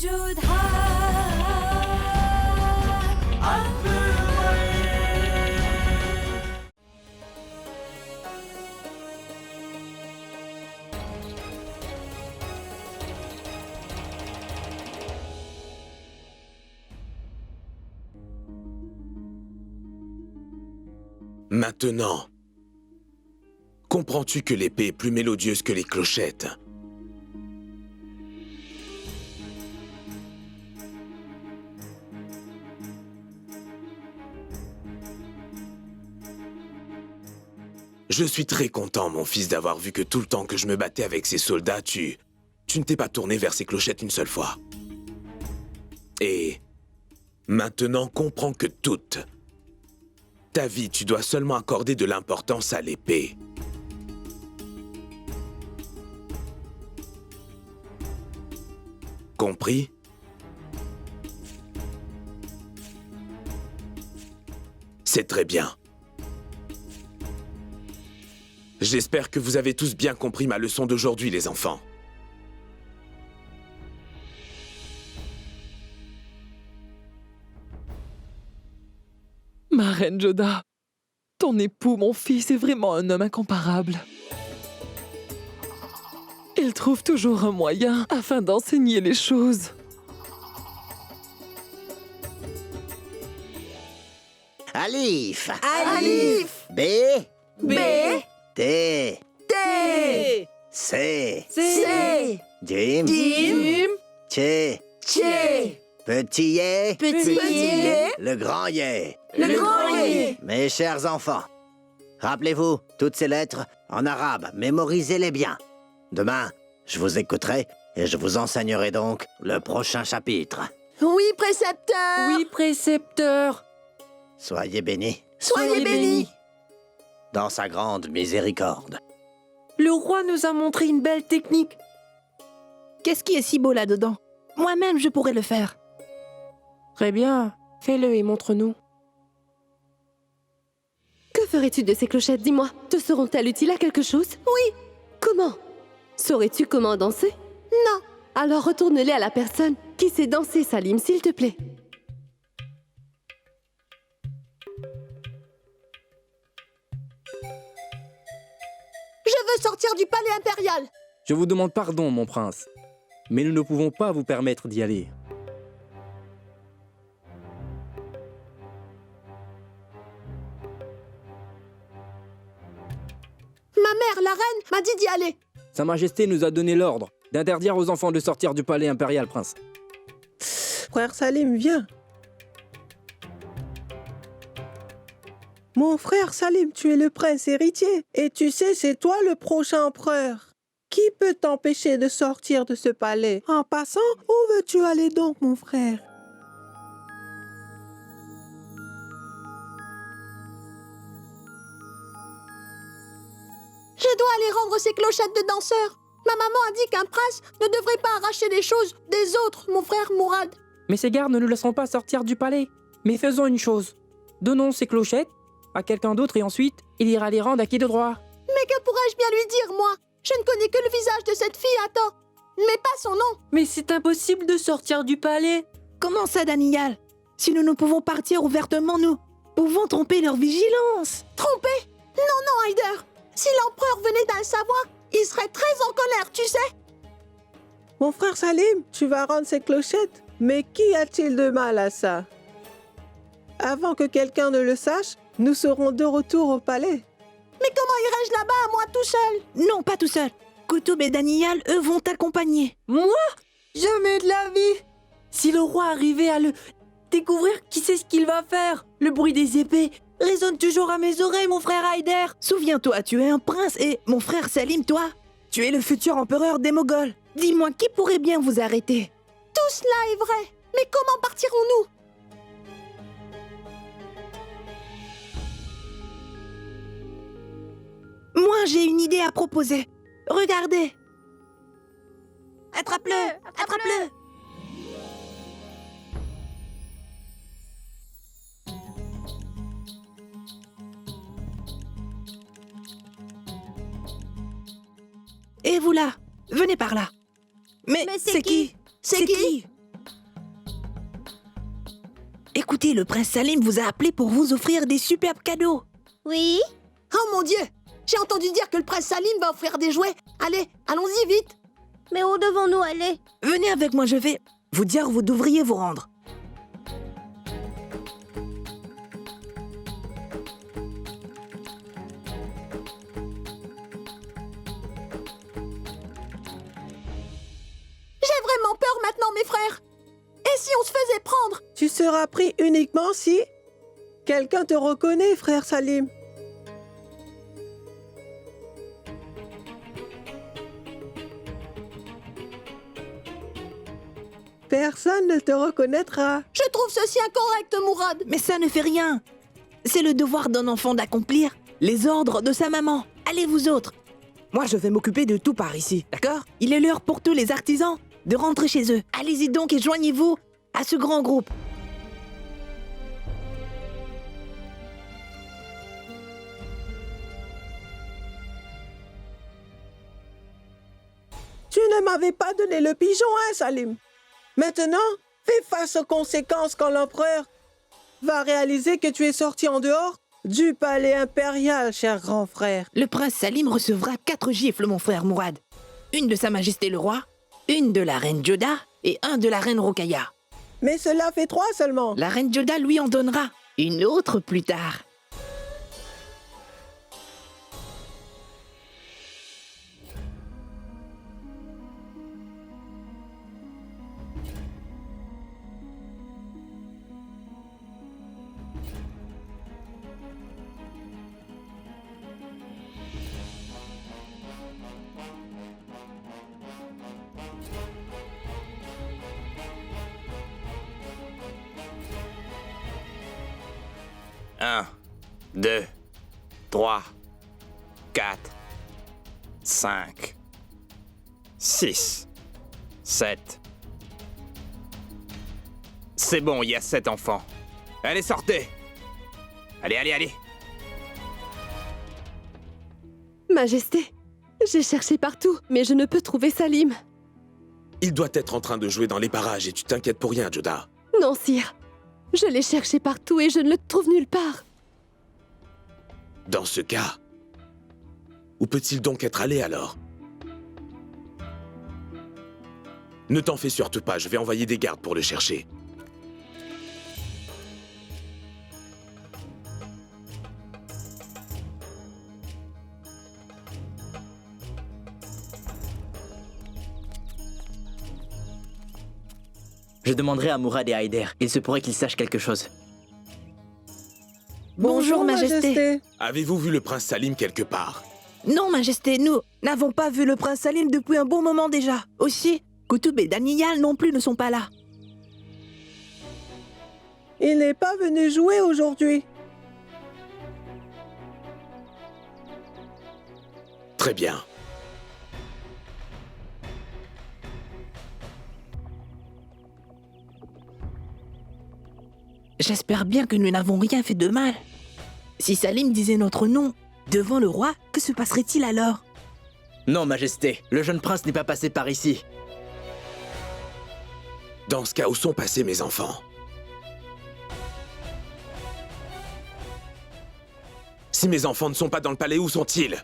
موجود عقل Maintenant, comprends-tu que l'épée est plus mélodieuse que les clochettes? Je suis très content, mon fils, d'avoir vu que tout le temps que je me battais avec ces soldats, tu ne t'es pas tourné vers ces clochettes une seule fois. Et maintenant, comprends que toute ta vie, tu dois seulement accorder de l'importance à l'épée. Compris? C'est très bien. J'espère que vous avez tous bien compris ma leçon d'aujourd'hui, les enfants. Ma reine Joda, ton époux, mon fils, est vraiment un homme incomparable. Il trouve toujours un moyen afin d'enseigner les choses. Alif. Alif. B. B. T. T. C. C. Jim. Jim. Che. Che. Petit yé. Petit yé. Le grand yé. Le grand yé. Mes chers enfants, rappelez-vous toutes ces lettres en arabe, mémorisez-les bien. Demain, je vous écouterai et je vous enseignerai donc le prochain chapitre. Oui, précepteur. Oui, précepteur. Soyez bénis Soyez bénis. dans sa grande miséricorde. Le roi nous a montré une belle technique. Qu'est-ce qui est si beau là-dedans? Moi-même, je pourrais le faire. Très bien, fais-le et montre-nous. Que ferais-tu de ces clochettes, dis-moi? Te seront-elles utiles à quelque chose? Oui. Comment? Saurais-tu comment danser? Non. Alors retourne-les à la personne qui sait danser, Salim, s'il te plaît. Je veux sortir du palais impérial. Je vous demande pardon, mon prince, mais nous ne pouvons pas vous permettre d'y aller. Ma mère, la reine, m'a dit d'y aller. Sa Majesté nous a donné l'ordre d'interdire aux enfants de sortir du palais impérial, prince. Frère Salim, viens. Mon frère Salim, tu es le prince héritier. Et tu sais, c'est toi le prochain empereur. Qui peut t'empêcher de sortir de ce palais? En passant, où veux-tu aller donc, mon frère? Je dois aller rendre ces clochettes de danseurs. Ma maman a dit qu'un prince ne devrait pas arracher les choses des autres, mon frère Mourad. Mais ces gardes ne nous laisseront pas sortir du palais. Mais faisons une chose. Donnons ces clochettes à quelqu'un d'autre et ensuite, il ira les rendre à qui de droit. Mais que pourrais-je bien lui dire, moi? Je ne connais que le visage de cette fille, attends. Mais pas son nom. Mais c'est impossible de sortir du palais. Comment ça, Daniel? Si nous ne pouvons partir ouvertement, nous pouvons tromper leur vigilance. Trompé? Non, non, Heider. Si l'empereur venait à le savoir, il serait très en colère, tu sais. Mon frère Salim, tu vas rendre ces clochettes? Mais qu'y a-t-il de mal à ça? Avant que quelqu'un ne le sache, nous serons de retour au palais. Mais comment irais-je là-bas, moi, tout seul? Non, pas tout seul. Koutoub et Daniel, eux, vont t'accompagner. Moi? Jamais de la vie. Si le roi arrivait à le découvrir, qui sait ce qu'il va faire? Le bruit des épées résonne toujours à mes oreilles, mon frère Heider. Souviens-toi, tu es un prince et mon frère Salim, toi, tu es le futur empereur des Moghols. Dis-moi, qui pourrait bien vous arrêter? Tout cela est vrai. Mais comment partirons-nous? Moi, j'ai une idée à proposer. Regardez. Attrape-le! Attrape-le! Et vous là, venez par là. Mais c'est qui? C'est qui? Écoutez, le prince Salim vous a appelé pour vous offrir des superbes cadeaux. Oui? Oh mon Dieu! J'ai entendu dire que le prince Salim va offrir des jouets. Allez, allons-y vite! Mais où devons-nous aller? Venez avec moi, je vais vous dire où vous devriez vous rendre. J'ai vraiment peur maintenant, mes frères! Et si on se faisait prendre? Tu seras pris uniquement si quelqu'un te reconnaît, frère Salim. Personne ne te reconnaîtra. Je trouve ceci incorrect, Mourad! Mais ça ne fait rien. C'est le devoir d'un enfant d'accomplir les ordres de sa maman. Allez vous autres. Moi, je vais m'occuper de tout par ici, d'accord? Il est l'heure pour tous les artisans de rentrer chez eux. Allez-y donc et joignez-vous à ce grand groupe. Tu ne m'avais pas donné le pigeon, hein, Salim? Maintenant, fais face aux conséquences quand l'empereur va réaliser que tu es sorti en dehors du palais impérial, cher grand frère. Le prince Salim recevra 4 gifles, mon frère Mourad. Une de sa majesté le roi, une de la reine Joda et un de la reine Rokaya. Mais cela fait 3 seulement. La reine Joda lui en donnera une autre plus tard. Un, 2, 3, 4, 5, 6, 7. C'est bon, il y a 7 enfants. Allez, sortez! Allez, allez, allez! Majesté, j'ai cherché partout, mais je ne peux trouver Salim. Il doit être en train de jouer dans les parages et tu t'inquiètes pour rien, Joda. Non, sire. Je l'ai cherché partout et je ne le trouve nulle part. Dans ce cas, où peut-il donc être allé alors? Ne t'en fais surtout pas, je vais envoyer des gardes pour le chercher. Je demanderai à Mourad et à Haider. Il se pourrait qu'ils sachent quelque chose. Bonjour, Majesté. Avez-vous vu le prince Salim quelque part? Non, Majesté, nous n'avons pas vu le prince Salim depuis un bon moment déjà. Aussi, Koutoub et Daniyal non plus ne sont pas là. Il n'est pas venu jouer aujourd'hui. Très bien. J'espère bien que nous n'avons rien fait de mal. Si Salim disait notre nom devant le roi, que se passerait-il alors? Non, Majesté, le jeune prince n'est pas passé par ici. Dans ce cas, où sont passés mes enfants? Si mes enfants ne sont pas dans le palais, où sont-ils?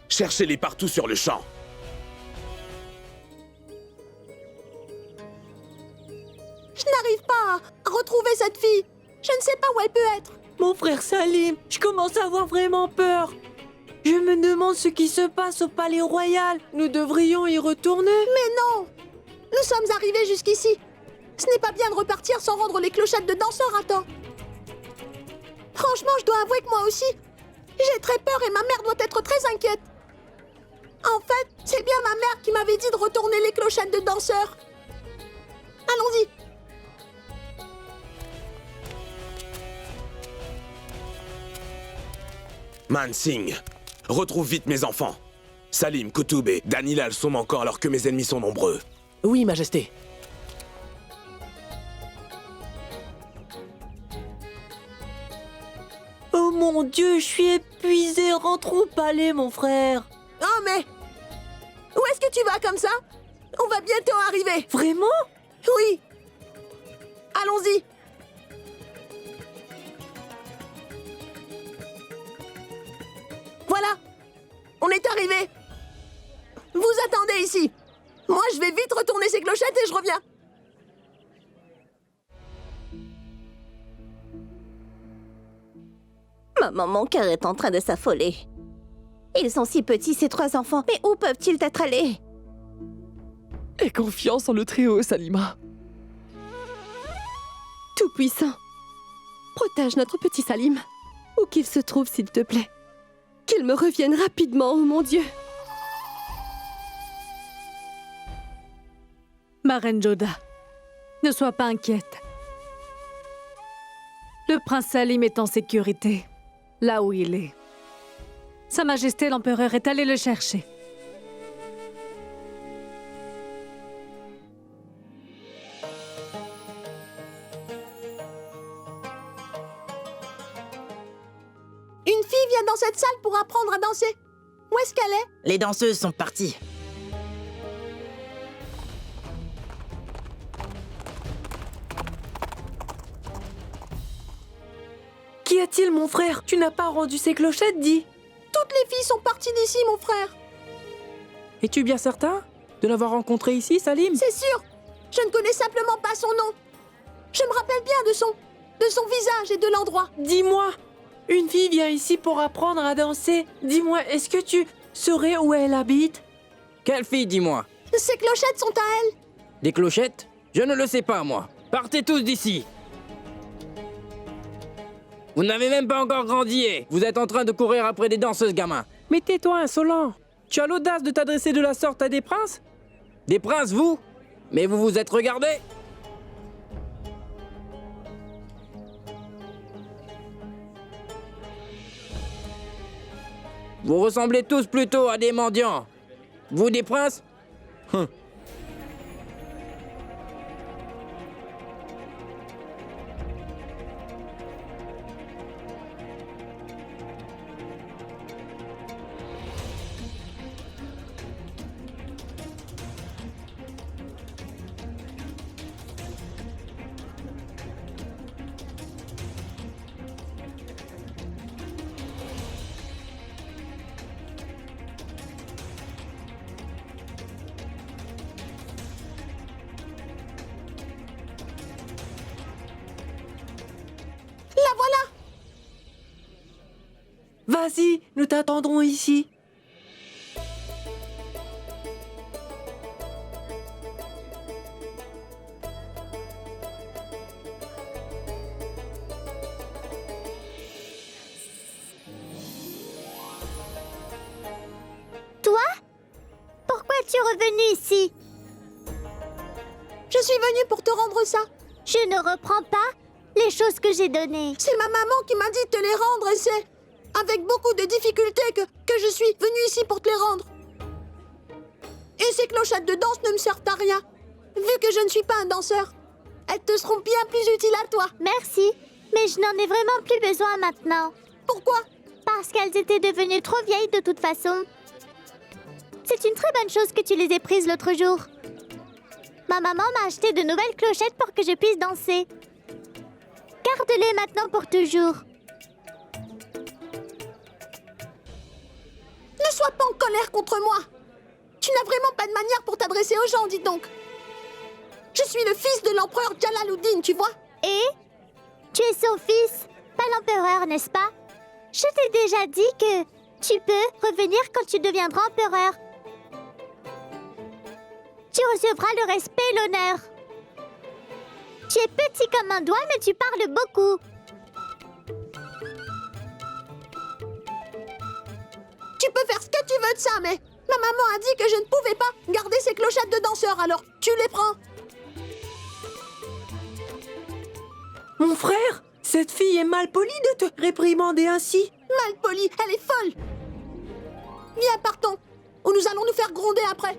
Cherchez-les partout sur le champ. Je n'arrive pas à retrouver cette fille. Je ne sais pas où elle peut être. Mon frère Salim, je commence à avoir vraiment peur. Je me demande ce qui se passe au palais royal. Nous devrions y retourner. Mais non! Nous sommes arrivés jusqu'ici. Ce n'est pas bien de repartir sans rendre les clochettes de danseurs à temps. Franchement, je dois avouer que moi aussi, j'ai très peur et ma mère doit être très inquiète. En fait, c'est bien ma mère qui m'avait dit de retourner les clochettes de danseurs. Allons-y. Mansingh, retrouve vite mes enfants. Salim, Koutoub et Daniyal sont encore alors que mes ennemis sont nombreux. Oui, Majesté. Oh mon Dieu, je suis épuisé. Rentrons au palais, mon frère. Oh mais... Où est-ce que tu vas comme ça? On va bientôt arriver. Vraiment? Oui. Allons-y. voilà. On est arrivé. Vous attendez ici. Moi, je vais vite retourner ces clochettes et je reviens. Maman, mon cœur est en train de s'affoler. Ils sont si petits, ces 3 enfants. Mais où peuvent-ils être allés? Aie confiance en le Très-Haut, Salima. Tout-puissant, protège notre petit Salim. Où qu'il se trouve, s'il te plaît. Qu'il me revienne rapidement, oh mon Dieu. Ma reine Joda, ne sois pas inquiète. Le prince Salim est en sécurité, là où il est. Sa Majesté l'Empereur est allé le chercher. Une fille vient dans cette salle pour apprendre à danser. Où est-ce qu'elle est? Les danseuses sont parties. Qu'y a-t-il, mon frère? Tu n'as pas rendu ces clochettes, dis? Toutes les filles sont parties d'ici, mon frère. Es-tu bien certain de l'avoir rencontré ici, Salim? C'est sûr. Je ne connais simplement pas son nom. Je me rappelle bien de son visage et de l'endroit. Dis-moi, une fille vient ici pour apprendre à danser. Dis-moi, est-ce que tu saurais où elle habite? Quelle fille, dis-moi? Ces clochettes sont à elle. Des clochettes? Je ne le sais pas, moi. Partez tous d'ici. Vous n'avez même pas encore grandi et vous êtes en train de courir après des danseuses, gamins. Mais tais-toi, insolent. Tu as l'audace de t'adresser de la sorte à des princes? Des princes, vous? Mais vous vous êtes regardés? Vous ressemblez tous plutôt à des mendiants. Vous des princes? La voilà. Vas-y, nous t'attendrons ici. Toi? Pourquoi es-tu revenu ici? Je suis venue pour te rendre ça. Je ne reprends pas les choses que j'ai données. C'est ma maman qui m'a dit de te les rendre et c'est avec beaucoup de difficultés que je suis venue ici pour te les rendre. Et ces clochettes de danse ne me servent à rien. Vu que je ne suis pas un danseur, elles te seront bien plus utiles à toi. Merci, mais je n'en ai vraiment plus besoin maintenant. Pourquoi? Parce qu'elles étaient devenues trop vieilles de toute façon. C'est une très bonne chose que tu les aies prises l'autre jour. Ma maman m'a acheté de nouvelles clochettes pour que je puisse danser. Garde-les maintenant pour toujours. Ne sois pas en colère contre moi. Tu n'as vraiment pas de manière pour t'adresser aux gens, dis donc. Je suis le fils de l'empereur Jalaluddin, tu vois? Et? Tu es son fils, pas l'empereur, n'est-ce pas? Je t'ai déjà dit que tu peux revenir quand tu deviendras empereur. Tu recevras le respect et l'honneur. Tu es petit comme un doigt, mais tu parles beaucoup. Tu peux faire ce que tu veux de ça, mais ma maman a dit que je ne pouvais pas garder ces clochettes de danseur, alors tu les prends. Mon frère, cette fille est mal polie de te réprimander ainsi. Mal polie, elle est folle. Viens, partons, ou nous allons nous faire gronder après.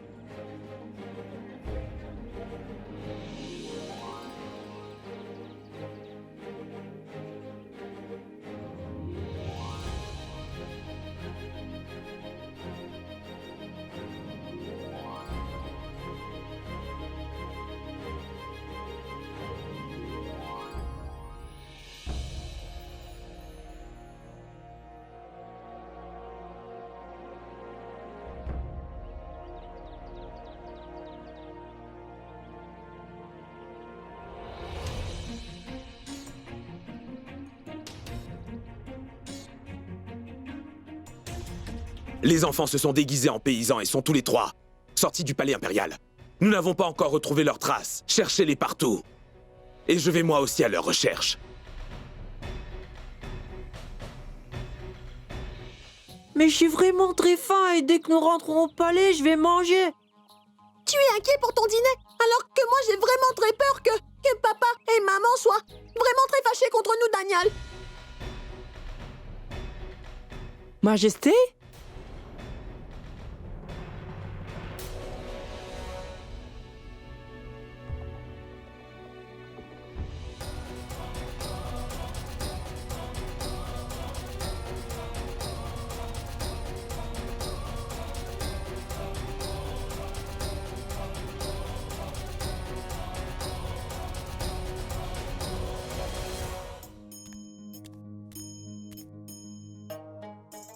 Les enfants se sont déguisés en paysans et sont tous les trois sortis du palais impérial. Nous n'avons pas encore retrouvé leurs traces. Cherchez-les partout. Et je vais moi aussi à leur recherche. Mais je suis vraiment très faim et dès que nous rentrons au palais, je vais manger. Tu es inquiet pour ton dîner, alors que moi j'ai vraiment très peur que papa et maman soient vraiment très fâchés contre nous, Daniel. Majesté?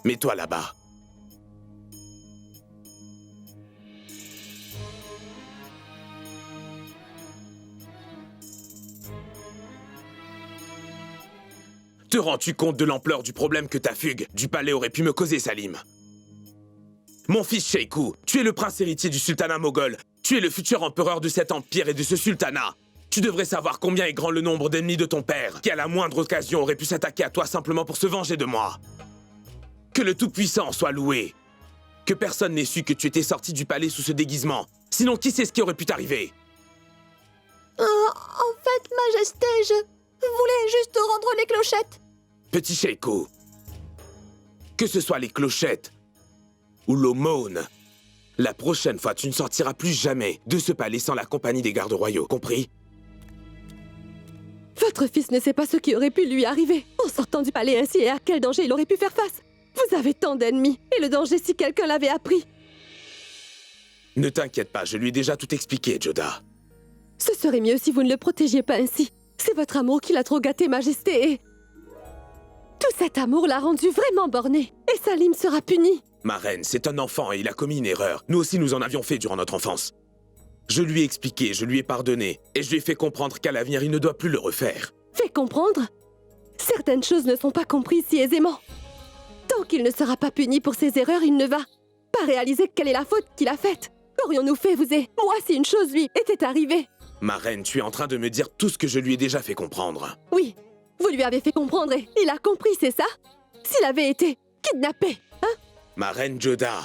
Mets-toi là-bas. Te rends-tu compte de l'ampleur du problème que ta fugue du palais aurait pu me causer, Salim? Mon fils Sheikhu, tu es le prince héritier du sultanat moghol. Tu es le futur empereur de cet empire et de ce sultanat. Tu devrais savoir combien est grand le nombre d'ennemis de ton père, qui à la moindre occasion aurait pu s'attaquer à toi simplement pour se venger de moi. Que le Tout-Puissant soit loué. Que personne n'ait su que tu étais sorti du palais sous ce déguisement. Sinon, qui sait ce qui aurait pu t'arriver? En fait, Majesté, je voulais juste rendre les clochettes. Petit Sheikhu, que ce soit les clochettes ou l'aumône, la prochaine fois, tu ne sortiras plus jamais de ce palais sans la compagnie des gardes royaux, compris? Votre fils ne sait pas ce qui aurait pu lui arriver en sortant du palais ainsi et à quel danger il aurait pu faire face. Vous avez tant d'ennemis, et le danger si quelqu'un l'avait appris. Ne t'inquiète pas, je lui ai déjà tout expliqué, Joda. Ce serait mieux si vous ne le protégiez pas ainsi. C'est votre amour qui l'a trop gâté, Majesté, et... tout cet amour l'a rendu vraiment borné, et Salim sera puni. Ma reine, c'est un enfant et il a commis une erreur. Nous aussi, nous en avions fait durant notre enfance. Je lui ai expliqué, je lui ai pardonné, et je lui ai fait comprendre qu'à l'avenir, il ne doit plus le refaire. Fait comprendre? Certaines choses ne sont pas comprises si aisément. Tant qu'il ne sera pas puni pour ses erreurs, il ne va pas réaliser quelle est la faute qu'il a faite. Qu'aurions-nous fait, vous et moi, si une chose lui était arrivée? Ma reine, tu es en train de me dire tout ce que je lui ai déjà fait comprendre. Oui, vous lui avez fait comprendre et il a compris, c'est ça? S'il avait été kidnappé, hein? Ma reine Joda,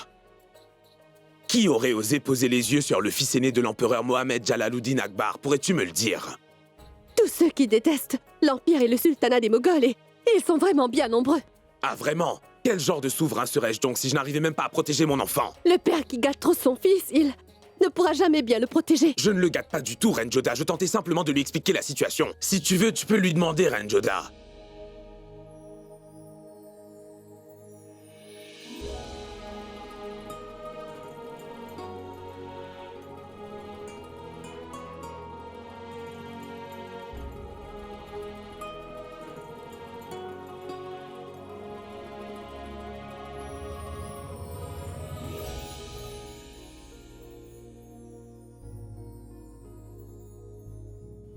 qui aurait osé poser les yeux sur le fils aîné de l'empereur Mohamed Jalaluddin Akbar, pourrais-tu me le dire? Tous ceux qui détestent l'Empire et le sultanat des Moghols, et ils sont vraiment bien nombreux. Ah vraiment? Quel genre de souverain serais-je donc si je n'arrivais même pas à protéger mon enfant? Le père qui gâte trop son fils, il ne pourra jamais bien le protéger. Je ne le gâte pas du tout, Reine Joda. Je tentais simplement de lui expliquer la situation. Si tu veux, tu peux lui demander, Reine Joda.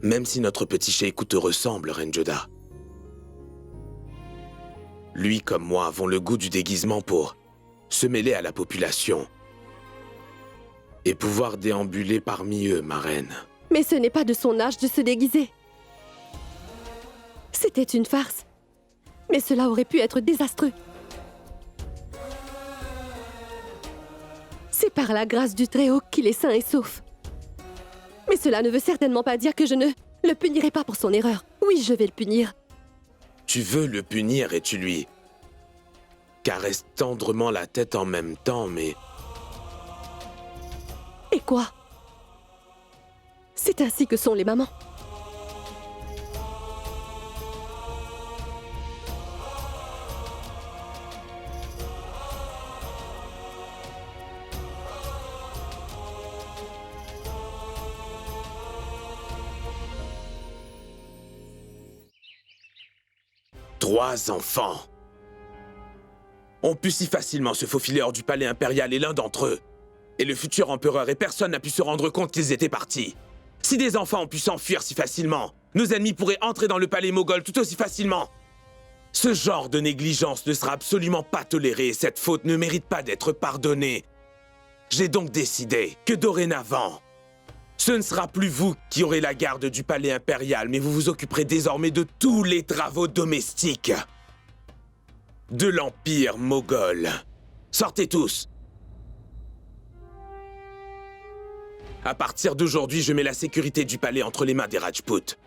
Même si notre petit Sheikhu te ressemble, Reine Joda. Lui comme moi avons le goût du déguisement pour se mêler à la population et pouvoir déambuler parmi eux, ma reine. Mais ce n'est pas de son âge de se déguiser. C'était une farce. Mais cela aurait pu être désastreux. C'est par la grâce du Très-Haut qu'il est sain et sauf. Mais cela ne veut certainement pas dire que je ne le punirai pas pour son erreur. Oui, je vais le punir. Tu veux le punir et tu lui caresses tendrement la tête en même temps, mais... Et quoi? C'est ainsi que sont les mamans. Trois enfants ont pu si facilement se faufiler hors du palais impérial et l'un d'entre eux est le futur empereur et personne n'a pu se rendre compte qu'ils étaient partis. Si des enfants ont pu s'enfuir si facilement, nos ennemis pourraient entrer dans le palais moghol tout aussi facilement. Ce genre de négligence ne sera absolument pas toléré et cette faute ne mérite pas d'être pardonnée. J'ai donc décidé que dorénavant, ce ne sera plus vous qui aurez la garde du palais impérial, mais vous vous occuperez désormais de tous les travaux domestiques de l'Empire moghol. Sortez tous. À partir d'aujourd'hui, je mets la sécurité du palais entre les mains des Rajputs.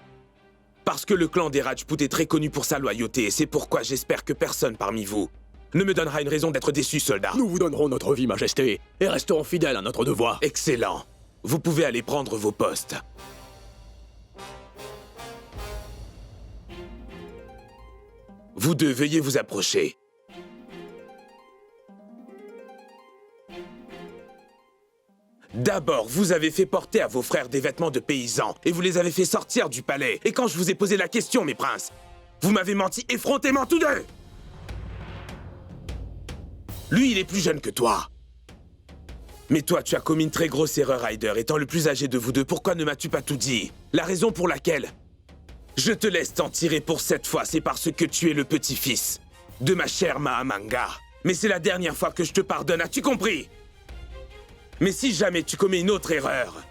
Parce que le clan des Rajputs est très connu pour sa loyauté, et c'est pourquoi j'espère que personne parmi vous ne me donnera une raison d'être déçu, soldat. Nous vous donnerons notre vie, Majesté, et resterons fidèles à notre devoir. Excellent. Vous pouvez aller prendre vos postes. Vous deux, veuillez vous approcher. D'abord, vous avez fait porter à vos frères des vêtements de paysans et vous les avez fait sortir du palais. Et quand je vous ai posé la question, mes princes, vous m'avez menti effrontément tous deux. Lui, il est plus jeune que toi. Mais toi, tu as commis une très grosse erreur, Ryder. Étant le plus âgé de vous deux, pourquoi ne m'as-tu pas tout dit? La raison pour laquelle je te laisse t'en tirer pour cette fois, c'est parce que tu es le petit-fils de ma chère Mahamanga. Mais c'est la dernière fois que je te pardonne, as-tu compris? Mais si jamais tu commets une autre erreur,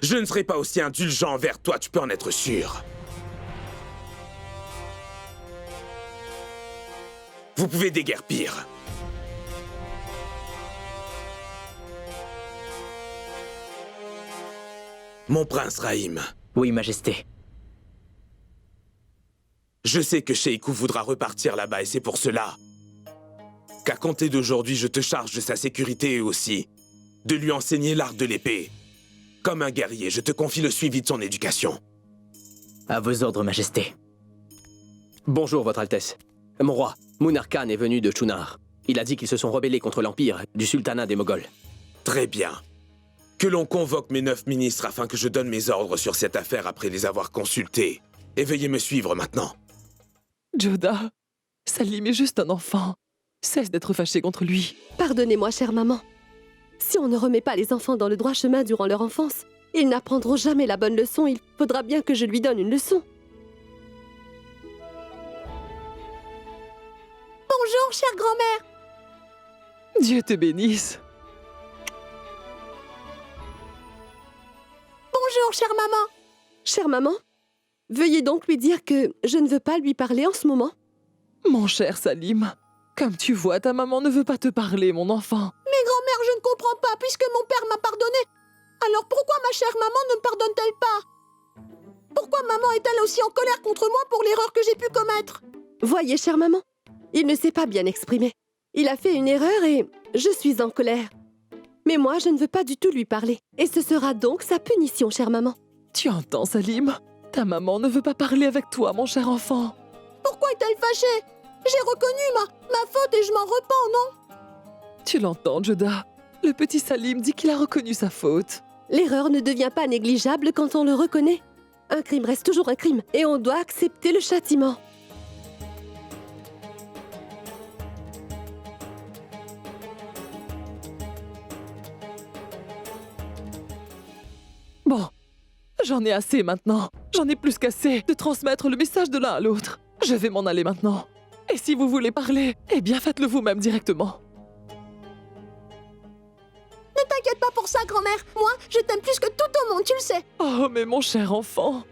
je ne serai pas aussi indulgent envers toi, tu peux en être sûr. Vous pouvez déguerpir. Mon prince Rahim. Oui, Majesté. Je sais que Sheikou voudra repartir là-bas et c'est pour cela qu'à compter d'aujourd'hui, je te charge de sa sécurité et aussi de lui enseigner l'art de l'épée. Comme un guerrier, je te confie le suivi de son éducation. À vos ordres, Majesté. Bonjour, Votre Altesse. Mon roi, Munar Khan est venu de Chunar. Il a dit qu'ils se sont rebellés contre l'Empire du sultanat des Moghols. Très bien. Que l'on convoque mes 9 ministres afin que je donne mes ordres sur cette affaire après les avoir consultés. Et veuillez me suivre maintenant. Joda, Salim est juste un enfant. Cesse d'être fâché contre lui. Pardonnez-moi, chère maman. Si on ne remet pas les enfants dans le droit chemin durant leur enfance, ils n'apprendront jamais la bonne leçon. Il faudra bien que je lui donne une leçon. Bonjour, chère grand-mère. Dieu te bénisse. Bonjour, chère maman. Chère maman, veuillez donc lui dire que je ne veux pas lui parler en ce moment. Mon cher Salim, comme tu vois, ta maman ne veut pas te parler, mon enfant. Mais grand-mère, je ne comprends pas, puisque mon père m'a pardonné. Alors pourquoi ma chère maman ne me pardonne-t-elle pas? Pourquoi maman est-elle aussi en colère contre moi pour l'erreur que j'ai pu commettre? Voyez, chère maman, il ne s'est pas bien exprimé. Il a fait une erreur et je suis en colère. Mais moi, je ne veux pas du tout lui parler. Et ce sera donc sa punition, chère maman. Tu entends, Salim? Ta maman ne veut pas parler avec toi, mon cher enfant. Pourquoi est-elle fâchée? J'ai reconnu ma faute et je m'en repens, non? Tu l'entends, Joda? Le petit Salim dit qu'il a reconnu sa faute. L'erreur ne devient pas négligeable quand on le reconnaît. Un crime reste toujours un crime et on doit accepter le châtiment. Bon, j'en ai assez maintenant. J'en ai plus qu'assez de transmettre le message de l'un à l'autre. Je vais m'en aller maintenant. Et si vous voulez parler, eh bien faites-le vous-même directement. Ne t'inquiète pas pour ça, grand-mère. Moi, je t'aime plus que tout au monde, tu le sais. Oh, mais mon cher enfant.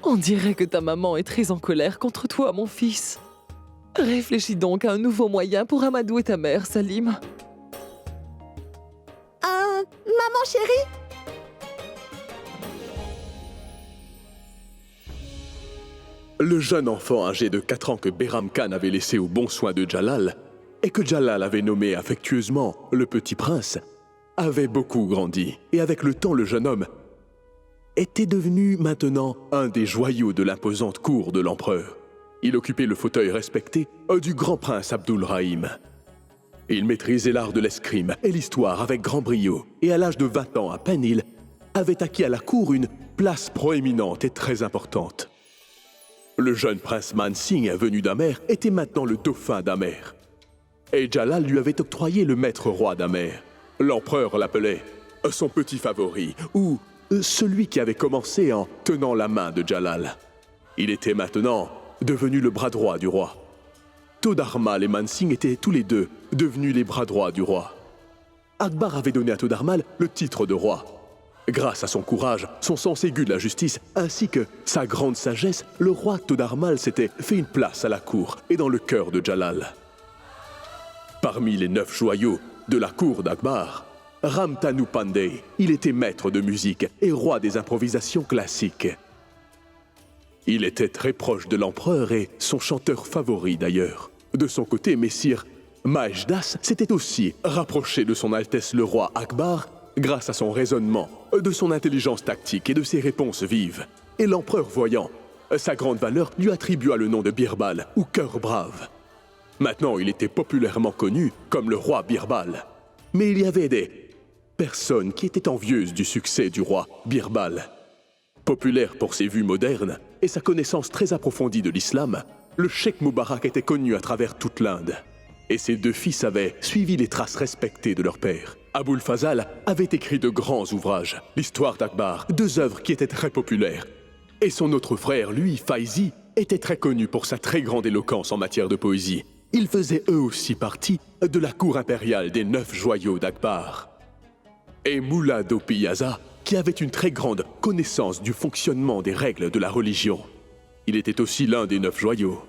On dirait que ta maman est très en colère contre toi, mon fils. Réfléchis donc à un nouveau moyen pour amadouer ta mère, Salim. Maman chérie? Le jeune enfant âgé de 4 ans que Behram Khan avait laissé au bon soin de Jalal, et que Jalal avait nommé affectueusement le petit prince, avait beaucoup grandi. Et avec le temps, le jeune homme était devenu maintenant un des joyaux de l'imposante cour de l'empereur. Il occupait le fauteuil respecté du grand prince Abdul Rahim. Il maîtrisait l'art de l'escrime et l'histoire avec grand brio, et à l'âge de 20 ans à peine, il avait acquis à la cour une place proéminente et très importante. Le jeune prince Man Singh, venu d'Amer, était maintenant le dauphin d'Amer. et Jalal lui avait octroyé le maître roi d'Amer. L'empereur l'appelait son petit favori, ou celui qui avait commencé en tenant la main de Jalal. Il était maintenant devenu le bras droit du roi. Todarmal et Mansingh étaient tous les deux devenus les bras droits du roi. Akbar avait donné à Todarmal le titre de roi. Grâce à son courage, son sens aigu de la justice, ainsi que sa grande sagesse, le roi Todarmal s'était fait une place à la cour et dans le cœur de Jalal. Parmi les 9 joyaux de la cour d'Akbar, Ramtanu Pandey, il était maître de musique et roi des improvisations classiques. Il était très proche de l'empereur et son chanteur favori d'ailleurs. De son côté, Messire Maheshdas s'était aussi rapproché de son Altesse le roi Akbar grâce à son raisonnement, de son intelligence tactique et de ses réponses vives. Et l'empereur, voyant sa grande valeur, lui attribua le nom de Birbal, ou cœur brave. Maintenant, il était populairement connu comme le roi Birbal. Mais il y avait des personnes qui étaient envieuses du succès du roi Birbal. Populaire pour ses vues modernes et sa connaissance très approfondie de l'islam, le cheikh Moubarak était connu à travers toute l'Inde. Et ses 2 fils avaient suivi les traces respectées de leur père. Aboul Fazal avait écrit de grands ouvrages, l'histoire d'Akbar, 2 œuvres qui étaient très populaires. Et son autre frère, lui, Faizi, était très connu pour sa très grande éloquence en matière de poésie. Ils faisaient eux aussi partie de la cour impériale des 9 joyaux d'Akbar. Et Moulad Opiyaza, qui avait une très grande connaissance du fonctionnement des règles de la religion. Il était aussi l'un des 9 joyaux.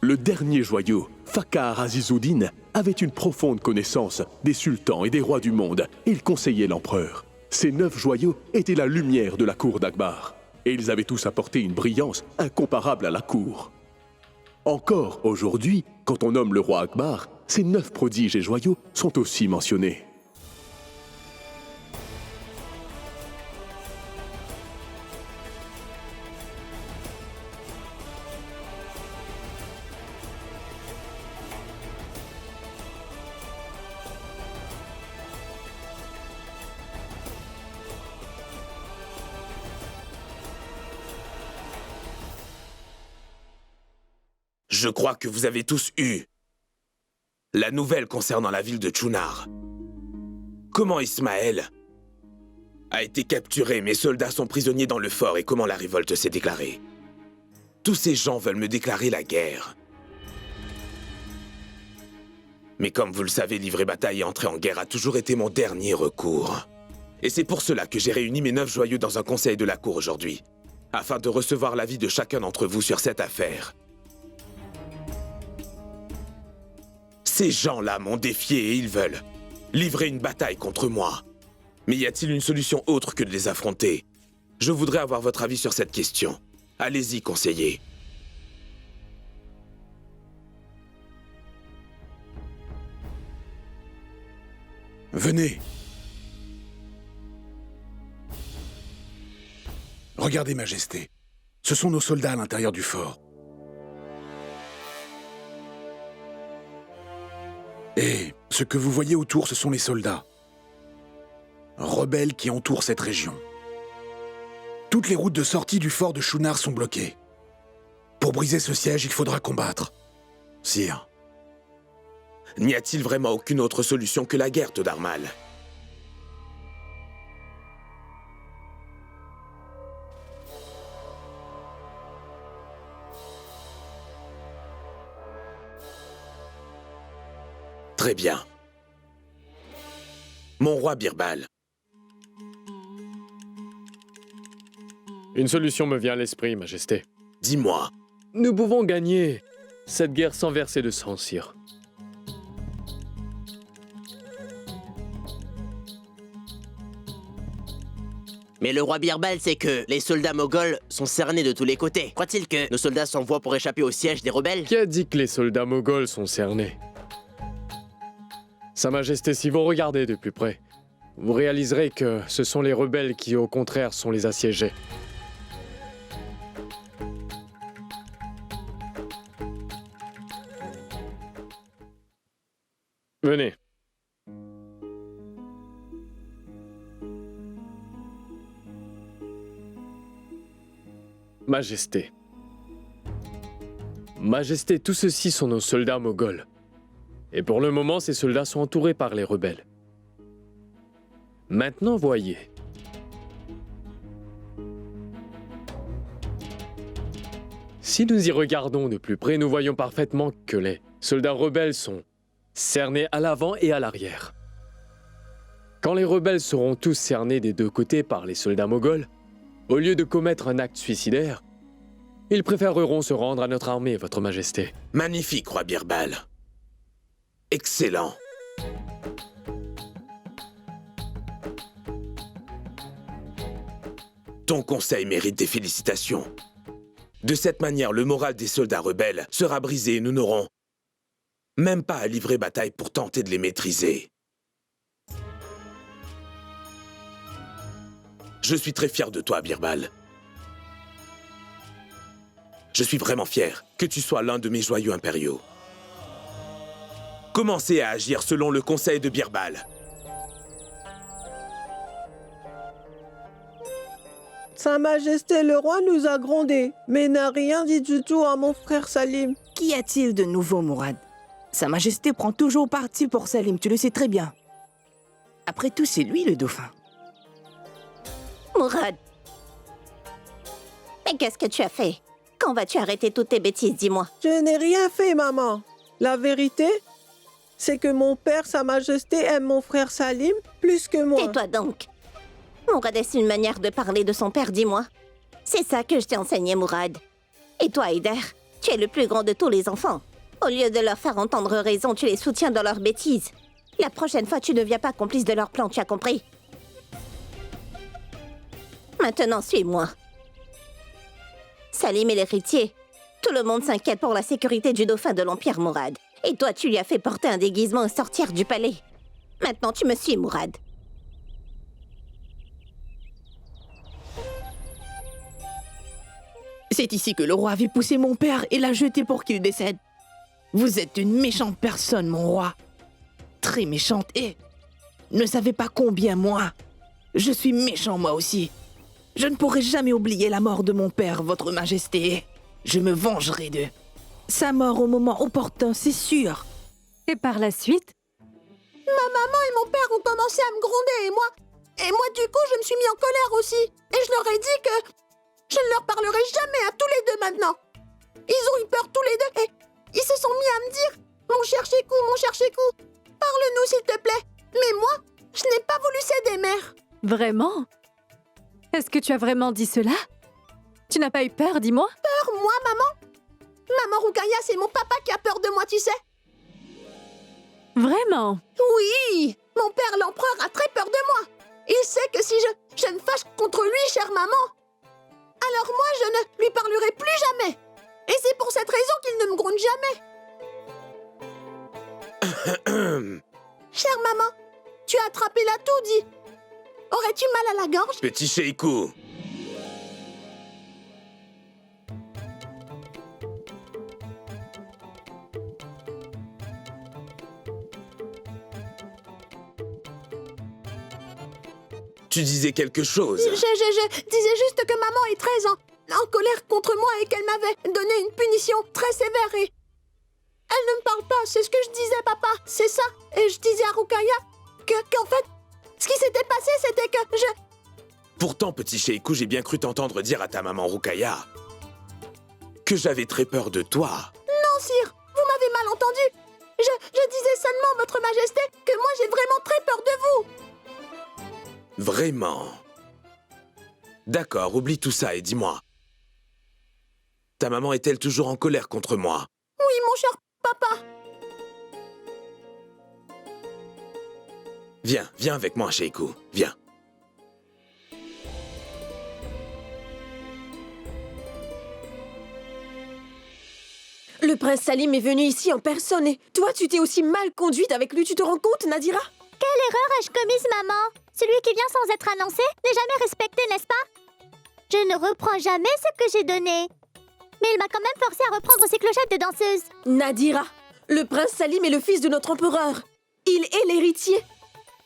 Le dernier joyau, Fakhar Azizuddin, avait une profonde connaissance des sultans et des rois du monde, et il conseillait l'empereur. Ces 9 joyaux étaient la lumière de la cour d'Akbar, et ils avaient tous apporté une brillance incomparable à la cour. Encore aujourd'hui, quand on nomme le roi Akbar, ces 9 prodiges et joyaux sont aussi mentionnés. Je crois que vous avez tous eu la nouvelle concernant la ville de Chunar. Comment Ismaël a été capturé, mes soldats sont prisonniers dans le fort et comment la révolte s'est déclarée. Tous ces gens veulent me déclarer la guerre. Mais comme vous le savez, livrer bataille et entrer en guerre a toujours été mon dernier recours. Et c'est pour cela que j'ai réuni mes 9 joyaux dans un conseil de la cour aujourd'hui, afin de recevoir l'avis de chacun d'entre vous sur cette affaire. Ces gens-là m'ont défié et ils veulent livrer une bataille contre moi. Mais y a-t-il une solution autre que de les affronter? Je voudrais avoir votre avis sur cette question. Allez-y, conseiller. Venez. Regardez, Majesté. Ce sont nos soldats à l'intérieur du fort. Et ce que vous voyez autour, ce sont les soldats. Rebelles qui entourent cette région. Toutes les routes de sortie du fort de Chunar sont bloquées. Pour briser ce siège, il faudra combattre. Sire. N'y a-t-il vraiment aucune autre solution que la guerre, Todarmal? Très bien. Mon roi Birbal. Une solution me vient à l'esprit, Majesté. Dis-moi. Nous pouvons gagner cette guerre sans verser de sang, sire. Mais le roi Birbal sait que les soldats moghols sont cernés de tous les côtés. Croit-il que nos soldats s'envoient pour échapper au siège des rebelles? Qui a dit que les soldats moghols sont cernés? Sa Majesté, si vous regardez de plus près, vous réaliserez que ce sont les rebelles qui, au contraire, sont les assiégés. Venez. Majesté. Majesté, tout ceci sont nos soldats moghols. Et pour le moment, ces soldats sont entourés par les rebelles. Maintenant, voyez. Si nous y regardons de plus près, nous voyons parfaitement que les soldats rebelles sont cernés à l'avant et à l'arrière. Quand les rebelles seront tous cernés des deux côtés par les soldats moghols, au lieu de commettre un acte suicidaire, ils préféreront se rendre à notre armée, Votre Majesté. Magnifique, roi Birbal. Excellent. Ton conseil mérite des félicitations. De cette manière, le moral des soldats rebelles sera brisé et nous n'aurons même pas à livrer bataille pour tenter de les maîtriser. Je suis très fier de toi, Birbal. Je suis vraiment fier que tu sois l'un de mes joyaux impériaux. Commencez à agir selon le conseil de Birbal. Sa Majesté le roi nous a grondés, mais n'a rien dit du tout à mon frère Salim. Qu'y a-t-il de nouveau, Mourad? Sa Majesté prend toujours parti pour Salim, tu le sais très bien. Après tout, c'est lui le dauphin. Mourad. Mais qu'est-ce que tu as fait? Quand vas-tu arrêter toutes tes bêtises, dis-moi? Je n'ai rien fait, maman. La vérité, c'est que mon père, Sa Majesté, aime mon frère Salim plus que moi. Tais-toi donc. Mourad, est-ce une manière de parler de son père, dis-moi? C'est ça que je t'ai enseigné, Mourad. Et toi, Haider, tu es le plus grand de tous les enfants. Au lieu de leur faire entendre raison, tu les soutiens dans leurs bêtises. La prochaine fois, tu ne deviens pas complice de leur plan, tu as compris? Maintenant, suis-moi. Salim est l'héritier. Tout le monde s'inquiète pour la sécurité du dauphin de l'Empire, Mourad. Et toi, tu lui as fait porter un déguisement au sortir du palais. Maintenant, tu me suis, Mourad. C'est ici que le roi a vu pousser mon père et l'a jeté pour qu'il décède. Vous êtes une méchante personne, mon roi. Très méchante et... Ne savez pas combien, moi, je suis méchant, moi aussi. Je ne pourrai jamais oublier la mort de mon père, Votre Majesté. Je me vengerai d'eux. Sa mort au moment opportun, c'est sûr. Et par la suite? Ma maman et mon père ont commencé à me gronder et moi, du coup, je me suis mis en colère aussi. Et je leur ai dit que je ne leur parlerai jamais à tous les deux maintenant. Ils ont eu peur tous les deux et ils se sont mis à me dire « Mon cher Chékou, parle-nous s'il te plaît. » Mais moi, je n'ai pas voulu céder, mère. Vraiment? Est-ce que tu as vraiment dit cela? Tu n'as pas eu peur, dis-moi? Peur, moi, maman? Maman Roukaya, c'est mon papa qui a peur de moi, tu sais. Vraiment? Oui, mon père l'empereur a très peur de moi. Il sait que si je me fâche contre lui, chère maman, alors moi, je ne lui parlerai plus jamais. Et c'est pour cette raison qu'il ne me gronde jamais. Chère maman, tu as attrapé la toux, dis. Aurais-tu mal à la gorge? Petit Chékou. Tu disais quelque chose. Je disais juste que maman est très en colère contre moi et qu'elle m'avait donné une punition très sévère et... Elle ne me parle pas, c'est ce que je disais, papa, c'est ça. Et je disais à Roukaya qu'en fait, ce qui s'était passé, c'était que Pourtant, petit Chékou, j'ai bien cru t'entendre dire à ta maman Roukaya que j'avais très peur de toi. Non, sire, vous m'avez mal entendu. Je disais seulement, Votre Majesté, que moi j'ai vraiment très peur de vous. Vraiment? D'accord, oublie tout ça et dis-moi. Ta maman est-elle toujours en colère contre moi? Oui, mon cher papa. Viens avec moi, Chékou, viens. Le prince Salim est venu ici en personne et toi, tu t'es aussi mal conduite avec lui, tu te rends compte, Nadira? Quelle erreur ai-je commise, maman? Celui qui vient sans être annoncé n'est jamais respecté, n'est-ce pas? Je ne reprends jamais ce que j'ai donné. Mais il m'a quand même forcé à reprendre ses clochettes de danseuse. Nadira, le prince Salim est le fils de notre empereur. Il est l'héritier.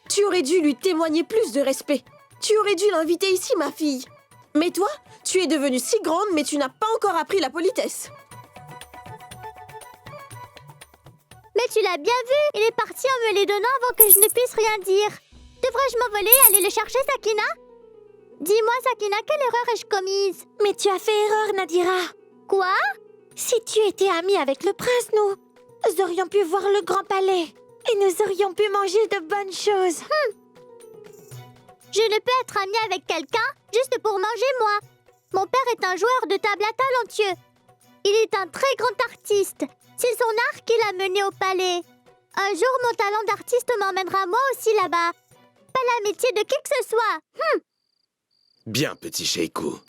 Tu aurais dû lui témoigner plus de respect. Tu aurais dû l'inviter ici, ma fille. Mais toi, tu es devenue si grande, mais tu n'as pas encore appris la politesse. Mais Mais tu l'as bien vu. Il est parti en me les donnant avant que je ne puisse rien dire. Devrais-je m'envoler et aller le chercher, Sakina? Dis-moi, Sakina, quelle erreur ai-je commise? Mais tu as fait erreur, Nadira. Quoi? Si tu étais amie avec le prince, nous aurions pu voir le grand palais. Et nous aurions pu manger de bonnes choses. Je ne peux être amie avec quelqu'un juste pour manger, moi. Mon père est un joueur de tabla talentueux. Il est un très grand artiste. C'est son art qui l'a mené au palais. Un jour, mon talent d'artiste m'emmènera moi aussi là-bas. Pas l'amitié de qui que ce soit. Bien, petit Sheikou.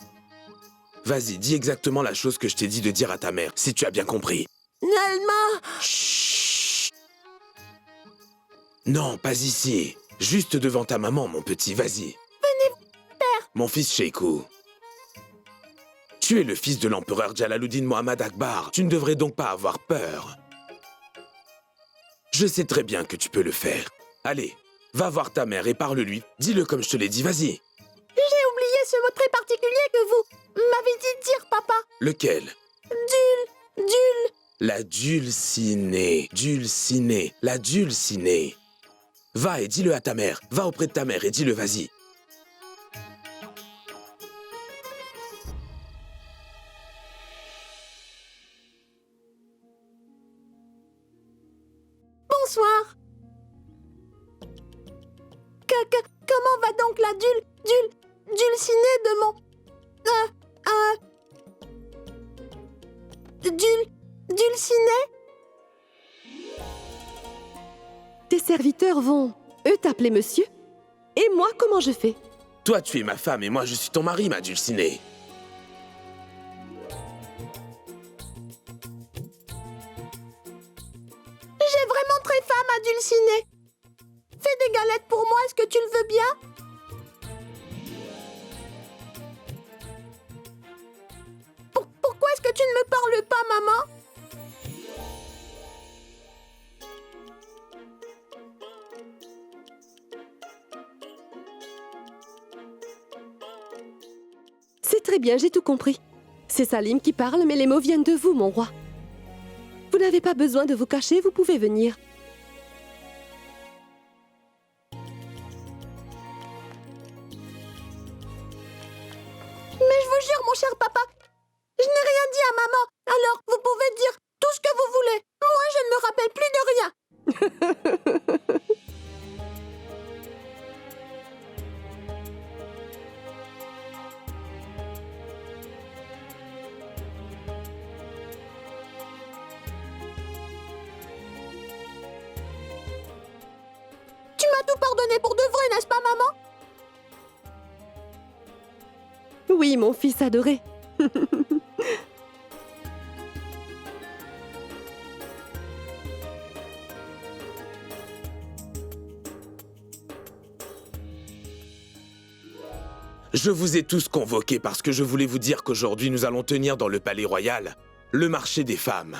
Vas-y, dis exactement la chose que je t'ai dit de dire à ta mère, si tu as bien compris. Nelma! Chut! Non, pas ici. Juste devant ta maman, mon petit, vas-y. Venez, père. Mon fils Sheikou. Tu es le fils de l'empereur Jalaluddin Mohammad Akbar. Tu ne devrais donc pas avoir peur. Je sais très bien que tu peux le faire. Allez, va voir ta mère et parle-lui. Dis-le comme je te l'ai dit, vas-y. J'ai oublié ce mot très particulier que vous m'avez dit de dire, papa. Lequel? Dul. La dulcinée. Dulcinée. La dulcinée. Va et dis-le à ta mère. Va auprès de ta mère et dis-le, vas-y. Bonsoir. Comment va donc la dulcinée de mon... dulcinée? Tes serviteurs vont, eux, t'appeler monsieur? Et moi, comment je fais? Toi, tu es ma femme et moi, je suis ton mari, ma dulcinée. J'ai vraiment très faim, ma dulcinée. Fais des galettes pour moi, est-ce que tu le veux bien? Pourquoi est-ce que tu ne me parles pas, maman? C'est très bien, j'ai tout compris. C'est Salim qui parle, mais les mots viennent de vous, mon roi. Vous n'avez pas besoin de vous cacher, vous pouvez venir. Mais je vous jure, mon cher papa, je n'ai rien dit à maman. Alors, vous pouvez dire tout ce que vous voulez. Moi, je ne me rappelle plus de rien. Tu m'as tout pardonné pour de vrai, n'est-ce pas, maman? Oui, mon fils adoré. Je vous ai tous convoqués parce que je voulais vous dire qu'aujourd'hui, nous allons tenir dans le palais royal le marché des femmes.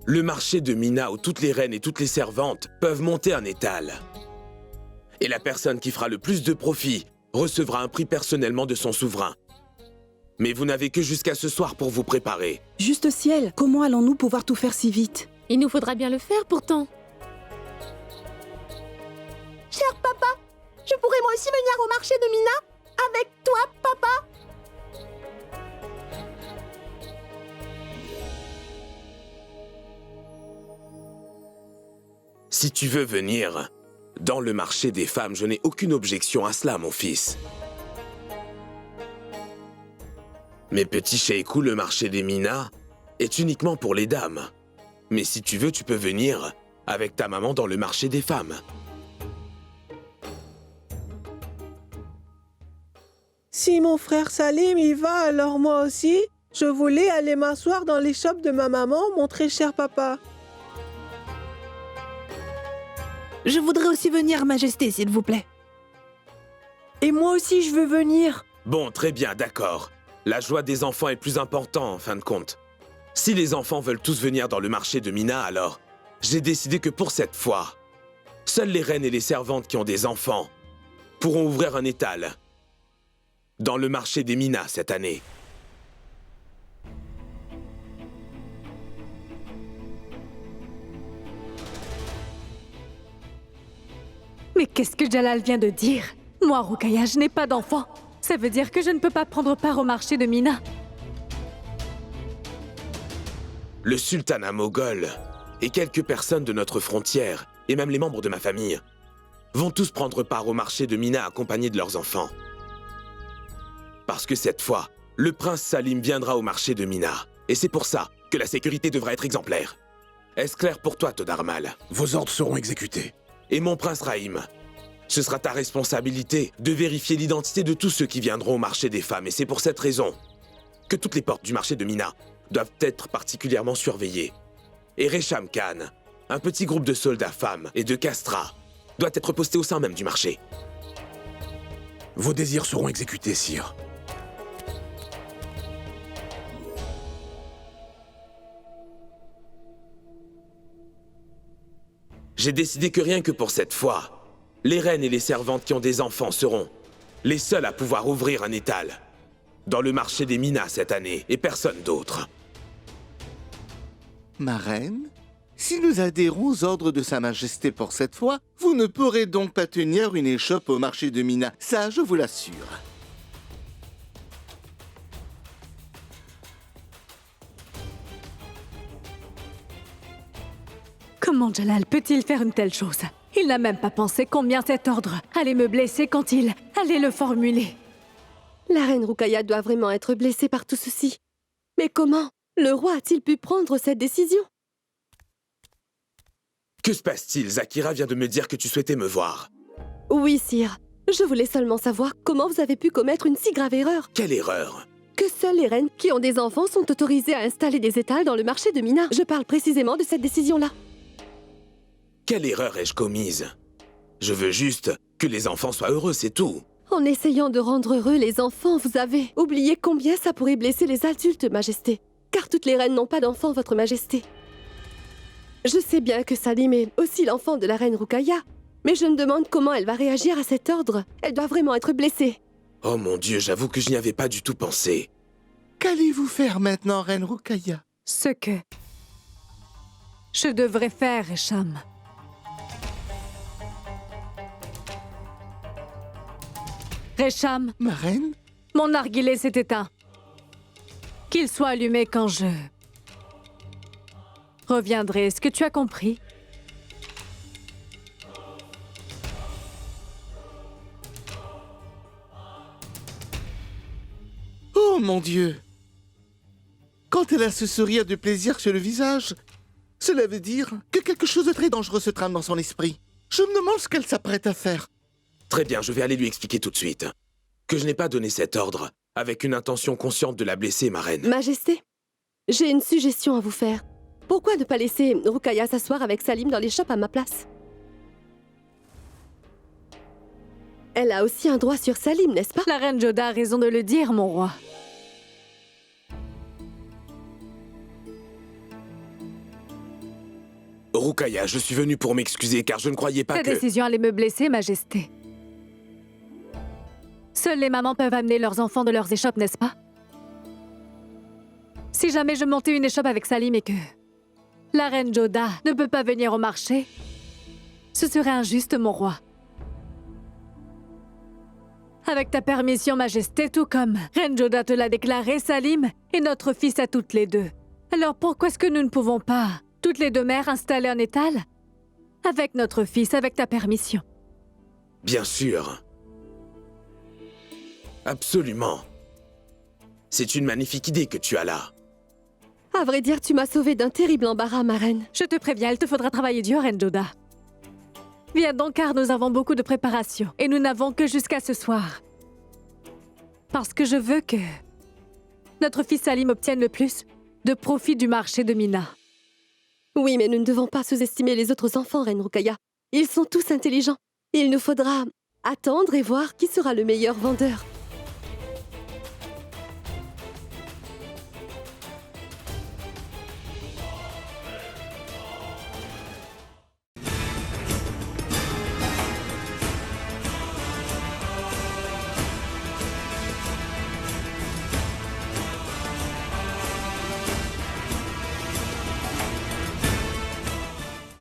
Le marché de Mina où toutes les reines et toutes les servantes peuvent monter un étal. Et la personne qui fera le plus de profit recevra un prix personnellement de son souverain. Mais vous n'avez que jusqu'à ce soir pour vous préparer. Juste ciel, comment allons-nous pouvoir tout faire si vite? Il nous faudra bien le faire pourtant. Cher papa, je pourrais moi aussi venir au marché de Mina? Avec toi, papa? Si tu veux venir dans le marché des femmes, je n'ai aucune objection à cela, mon fils. Mais petit Sheikou, le marché des Mina est uniquement pour les dames. Mais si tu veux, tu peux venir avec ta maman dans le marché des femmes. Si mon frère Salim y va, alors moi aussi, je voulais aller m'asseoir dans les shops de ma maman, mon très cher papa. Je voudrais aussi venir, Majesté, s'il vous plaît. Et moi aussi, je veux venir. Bon, très bien, d'accord. La joie des enfants est plus importante, en fin de compte. Si les enfants veulent tous venir dans le marché de Mina, alors, j'ai décidé que pour cette fois, seules les reines et les servantes qui ont des enfants pourront ouvrir un étal dans le marché des Mina cette année. Mais qu'est-ce que Jalal vient de dire? Moi, Rukaya, je n'ai pas d'enfant. Ça veut dire que je ne peux pas prendre part au marché de Mina. Le sultanat moghol et quelques personnes de notre frontière, et même les membres de ma famille, vont tous prendre part au marché de Mina accompagnés de leurs enfants. Parce que cette fois, le prince Salim viendra au marché de Mina. Et c'est pour ça que la sécurité devra être exemplaire. Est-ce clair pour toi, Todarmal? Vos ordres seront exécutés. Et mon prince Rahim, ce sera ta responsabilité de vérifier l'identité de tous ceux qui viendront au marché des femmes. Et c'est pour cette raison que toutes les portes du marché de Mina doivent être particulièrement surveillées. Et Resham Khan, un petit groupe de soldats femmes et de castrats, doit être posté au sein même du marché. Vos désirs seront exécutés, sire. J'ai décidé que rien que pour cette fois, les reines et les servantes qui ont des enfants seront les seuls à pouvoir ouvrir un étal dans le marché des Minas cette année, et personne d'autre. Ma reine, si nous adhérons aux ordres de Sa Majesté pour cette fois, vous ne pourrez donc pas tenir une échoppe au marché de Mina, ça je vous l'assure. Comment Jalal peut-il faire une telle chose? Il n'a même pas pensé combien cet ordre allait me blesser quand il allait le formuler. La reine Rukaya doit vraiment être blessée par tout ceci. Mais comment le roi a-t-il pu prendre cette décision? Que se passe-t-il? Zakira vient de me dire que tu souhaitais me voir. Oui, sire. Je voulais seulement savoir comment vous avez pu commettre une si grave erreur. Quelle erreur? Que seules les reines qui ont des enfants sont autorisées à installer des étals dans le marché de Mina. Je parle précisément de cette décision-là. Quelle erreur ai-je commise? Je veux juste que les enfants soient heureux, c'est tout. En essayant de rendre heureux les enfants, vous avez oublié combien ça pourrait blesser les adultes, Majesté. Car toutes les reines n'ont pas d'enfants, Votre Majesté. Je sais bien que Salim est aussi l'enfant de la reine Rukaya, mais je me demande comment elle va réagir à cet ordre. Elle doit vraiment être blessée. Oh mon Dieu, j'avoue que je n'y avais pas du tout pensé. Qu'allez-vous faire maintenant, reine Rukaya? Ce que je devrais faire, Resham. Resham, ma reine, mon narguilé s'est éteint. Qu'il soit allumé quand je reviendrai. Est-ce que tu as compris? Oh mon Dieu! Quand elle a ce sourire de plaisir sur le visage, cela veut dire que quelque chose de très dangereux se trame dans son esprit. Je me demande ce qu'elle s'apprête à faire. Très bien, je vais aller lui expliquer tout de suite que je n'ai pas donné cet ordre avec une intention consciente de la blesser, ma reine. Majesté, j'ai une suggestion à vous faire. Pourquoi ne pas laisser Rukaya s'asseoir avec Salim dans l'échoppe à ma place? Elle a aussi un droit sur Salim, n'est-ce pas? La reine Joda a raison de le dire, mon roi. Rukaya, je suis venu pour m'excuser car je ne croyais pas Ta que... décision allait me blesser, Majesté. Seules les mamans peuvent amener leurs enfants de leurs échoppes, n'est-ce pas? Si jamais je montais une échoppe avec Salim et que la reine Joda ne peut pas venir au marché, ce serait injuste, mon roi. Avec ta permission, Majesté, tout comme reine Joda te l'a déclaré, Salim est notre fils à toutes les deux. Alors pourquoi est-ce que nous ne pouvons pas, toutes les deux mères, installer un étal avec notre fils, avec ta permission? Bien sûr. Absolument. C'est une magnifique idée que tu as là. À vrai dire, tu m'as sauvé d'un terrible embarras, ma reine. Je te préviens, il te faudra travailler dur, reine Joda. Viens donc, car nous avons beaucoup de préparation. Et nous n'avons que jusqu'à ce soir. Parce que je veux que notre fils Salim obtienne le plus de profit du marché de Mina. Oui, mais nous ne devons pas sous-estimer les autres enfants, reine Rukaya. Ils sont tous intelligents. Il nous faudra attendre et voir qui sera le meilleur vendeur.